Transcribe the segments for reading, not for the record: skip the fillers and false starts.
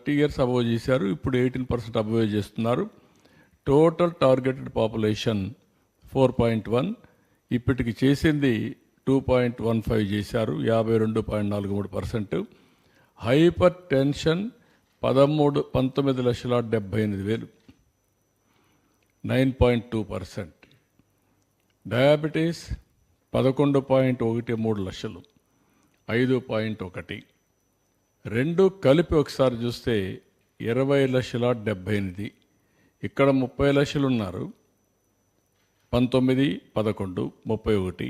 30 years above చేశారు, ఇప్పుడు 18% above చేస్తున్నారు. టోటల్ టార్గెటెడ్ పాపులేషన్ 4.1, ఇప్పటికి చేసింది 2.15 చేశారు, 52.43%. Hyper tension 19,78,000, 9.2%. డయాబెటీస్ 11.13 లక్షలు, 5.1. రెండు కలిపి ఒకసారి చూస్తే 20,78,000. ఇక్కడ 30 లక్షలు ఉన్నారు, 19, 11, 31.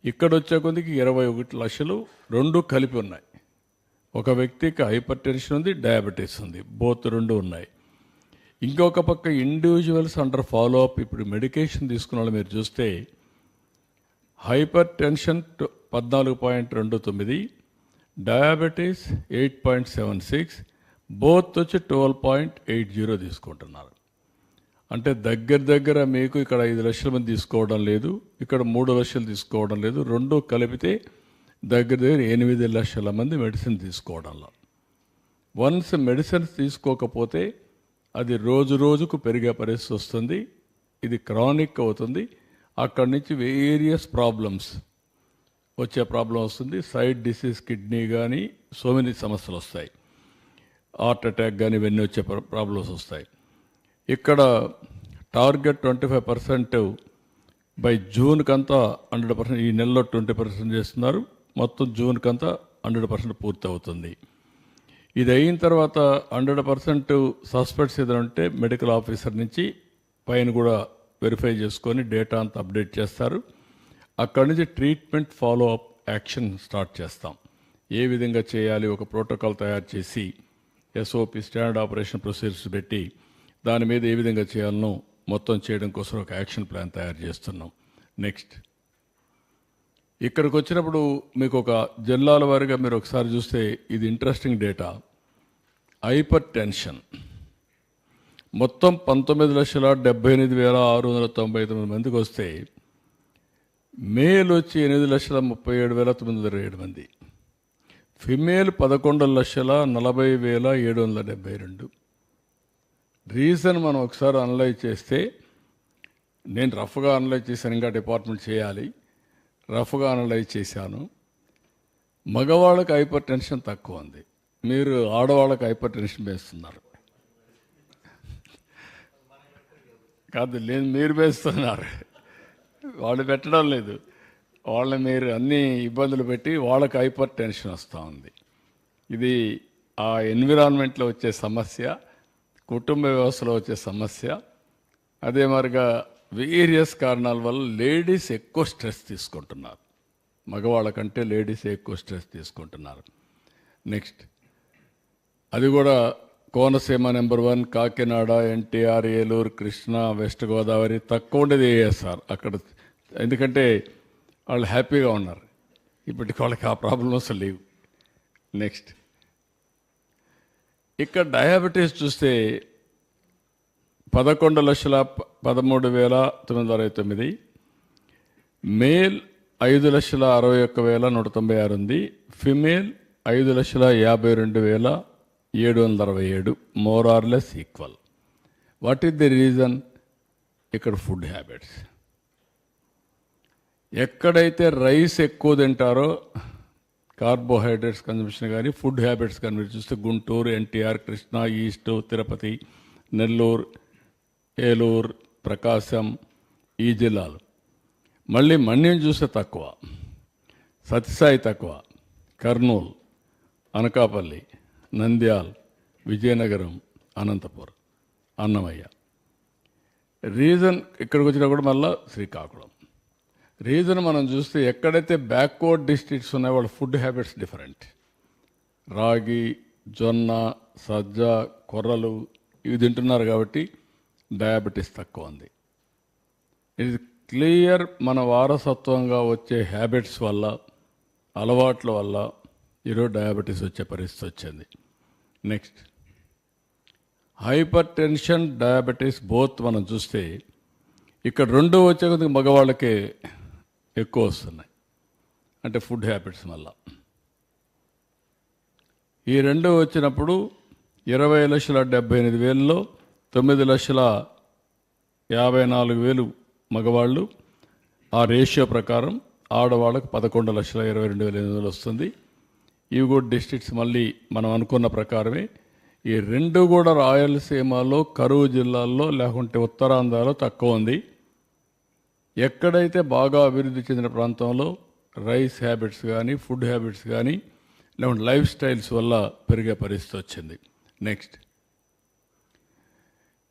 ఇక్కడ వచ్చే కొద్దికి 21 లక్షలు రెండు కలిపి ఉన్నాయి. ఒక వ్యక్తికి హైపర్ టెన్షన్ ఉంది, డయాబెటీస్ ఉంది, బోత్ రెండు ఉన్నాయి. ఇంకొక పక్క ఇండివిజువల్స్ అండర్ ఫాలోఅప్, ఇప్పుడు మెడికేషన్ తీసుకున్న వాళ్ళు మీరు చూస్తే హైపర్ టెన్షన్ 14.29, డయాబెటీస్ 8.76, బోత్ వచ్చి 12.80 తీసుకుంటున్నారు. అంటే దగ్గర మీకు ఇక్కడ 5 లక్షల మంది తీసుకోవడం లేదు, ఇక్కడ 3 లక్షలు తీసుకోవడం లేదు, రెండు కలిపితే దగ్గర 8 లక్షల మంది మెడిసిన్ తీసుకోవడంలో. వన్స్ మెడిసిన్స్ తీసుకోకపోతే అది రోజుకు పెరిగే పరిస్థితి వస్తుంది, ఇది క్రానిక్ అవుతుంది. అక్కడి నుంచి వేరియస్ ప్రాబ్లమ్స్ వచ్చే ప్రాబ్లం వస్తుంది. సైడ్ డిసీజ్, కిడ్నీ కానీ సో మెనీ సమస్యలు వస్తాయి, హార్ట్ అటాక్ కానీ ఇవన్నీ వచ్చే ప్రాబ్లమ్స్ వస్తాయి. ఇక్కడ టార్గెట్ 25% బై జూన్కంతా 100%, ఈ నెలలో 20% చేస్తున్నారు, మొత్తం జూన్కంతా 100% పూర్తి అవుతుంది. ఇది అయిన తర్వాత 100% సస్పెక్ట్స్ ఏదైనా ఉంటే మెడికల్ ఆఫీసర్ నుంచి పైన కూడా వెరిఫై చేసుకొని డేటా అంతా అప్డేట్ చేస్తారు. అక్కడి నుంచి ట్రీట్మెంట్ ఫాలోఅప్ యాక్షన్ స్టార్ట్ చేస్తాం. ఏ విధంగా చేయాలి, ఒక ప్రోటోకాల్ తయారు చేసి ఎస్ఓపి, స్టాండర్డ్ ఆపరేషన్ ప్రొసీజర్స్ పెట్టి దాని మీద ఏ విధంగా చేయాలనో మొత్తం చేయడం కోసం ఒక యాక్షన్ ప్లాన్ తయారు చేస్తున్నాం. నెక్స్ట్ ఇక్కడికి వచ్చినప్పుడు మీకు ఒక జిల్లాల వారీగా మీరు ఒకసారి చూస్తే ఇది ఇంట్రెస్టింగ్ డేటా. హైపర్ టెన్షన్ మొత్తం 19,78,699 మందికి వస్తే మేల్ వచ్చి 8,37,907 మంది, ఫిమేల్ 11,40,772. రీజన్ మనం ఒకసారి అనలైజ్ చేస్తే, నేను రఫ్గా అనలైజ్ చేశాను, ఇంకా డిపార్ట్మెంట్ చేయాలి, రఫ్గా అనలైజ్ చేశాను. మగవాళ్ళకి హైపర్ టెన్షన్ తక్కువ ఉంది, మీరు ఆడవాళ్ళకి హైపర్ టెన్షన్ వేస్తున్నారు. కాదు, లేదు, మీరు వేస్తున్నారు, వాళ్ళు పెట్టడం లేదు. వాళ్ళని మీరు అన్ని ఇబ్బందులు పెట్టి వాళ్ళకి హైపర్ టెన్షన్ వస్తూ ఉంది. ఇది ఆ ఎన్విరాన్మెంట్లో వచ్చే సమస్య, కుటుంబ వ్యవస్థలో వచ్చే సమస్య. అదే మరిగా వేరియస్ కారణాల వల్ల లేడీస్ ఎక్కువ స్ట్రెస్ తీసుకుంటున్నారు, మగవాళ్ళ కంటే లేడీస్ ఎక్కువ స్ట్రెస్ తీసుకుంటున్నారు. నెక్స్ట్ అది కూడా కోనసీమ నెంబర్ 1, కాకినాడ, ఎన్టీఆర్, ఏలూరు, కృష్ణా, వెస్ట్ గోదావరి, తక్కువ ఉండేది ఏఎస్ఆర్ అక్కడ. ఎందుకంటే వాళ్ళు హ్యాపీగా ఉన్నారు, ఇప్పటికి వాళ్ళకి ఆ ప్రాబ్లమ్స్ లేవు. నెక్స్ట్ ఇక్కడ డయాబెటీస్ చూస్తే 11,13,969, మేల్ 5,61,196 ఉంది, female 5,52,767, more or less equal. What is the reason? ఇక్కడ ఫుడ్ హ్యాబిట్స్. ఎక్కడైతే రైస్ ఎక్కువ తింటారో కార్బోహైడ్రేట్స్ కన్జంప్షన్ కానీ ఫుడ్ హ్యాబిట్స్ కానీ మీరు చూస్తే గుంటూరు, ఎన్టీఆర్, కృష్ణా, ఈస్ట్, తిరుపతి, నెల్లూరు, ఏలూరు, ప్రకాశం, ఈ జిల్లాలు. మళ్ళీ మన్యం చూస్తే తక్కువ, సత్యసాయి తక్కువ, కర్నూలు, అనకాపల్లి, నంద్యాల్, విజయనగరం, అనంతపురం, అన్నమయ్య. రీజన్ ఇక్కడికి వచ్చినా కూడా మళ్ళీ శ్రీకాకుళం. రీజన్ మనం చూస్తే ఎక్కడైతే బ్యాక్వర్డ్ డిస్ట్రిక్ట్స్ ఉన్నాయో వాళ్ళ ఫుడ్ హ్యాబిట్స్ డిఫరెంట్. రాగి, జొన్న, సజ్జ, కొర్రలు ఇవి తింటున్నారు కాబట్టి డయాబెటీస్ తక్కువ ఉంది. ఇది క్లియర్ మన వారసత్వంగా వచ్చే హ్యాబిట్స్ వల్ల, అలవాట్ల వల్ల ఈరోజు డయాబెటీస్ వచ్చే పరిస్థితి వచ్చింది. Next hyper tension, diabetes both మనం చూస్తే ఇక్కడ రెండు వచ్చే కొద్దిగా మగవాళ్ళకే ఎక్కువ వస్తున్నాయి, అంటే ఫుడ్ హ్యాబిట్స్ వల్ల. ఈ రెండు వచ్చినప్పుడు 20,78,000లో 9,54,000 మగవాళ్ళు. ఆ రేషియో ప్రకారం ఆడవాళ్ళకు 11,22,800 వస్తుంది. ఇవి కూడా డిస్ట్రిక్ట్స్ మళ్ళీ మనం అనుకున్న ప్రకారమే. ఈ రెండు కూడా రాయలసీమలో కరువు జిల్లాల్లో లేకుంటే ఉత్తరాంధ్రలో తక్కువ ఉంది. ఎక్కడైతే బాగా అభివృద్ధి చెందిన ప్రాంతంలో రైస్ హ్యాబిట్స్ కానీ ఫుడ్ హ్యాబిట్స్ కానీ లేకుంటే లైఫ్ స్టైల్స్ వల్ల పెరిగే పరిస్థితి వచ్చింది. నెక్స్ట్,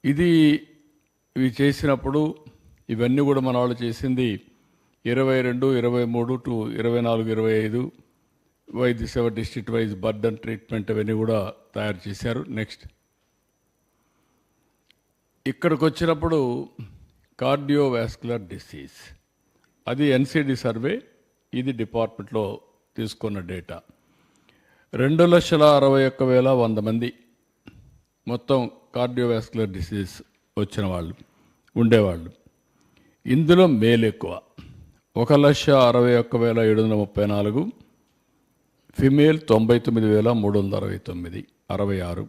ఇవి చేసినప్పుడు ఇవన్నీ కూడా మన వాళ్ళు చేసింది 22, 23 టు 24, 25 వైద్య సేవ డిస్ట్రిక్ట్ వైజ్ బర్డన్ ట్రీట్మెంట్ అవన్నీ కూడా తయారు చేశారు. నెక్స్ట్, ఇక్కడికి వచ్చినప్పుడు కార్డియోవాస్కులర్ డిసీజ్ అది ఎన్సిడి సర్వే, ఇది డిపార్ట్మెంట్లో తీసుకున్న డేటా. 2,61,100 మంది మొత్తం కార్డియోవాస్కులర్ డిసీజ్ వచ్చిన వాళ్ళు ఉండేవాళ్ళు. ఇందులో మేల్ ఎక్కువ, 1,61,734, ఫిమేల్ 99,369, 66.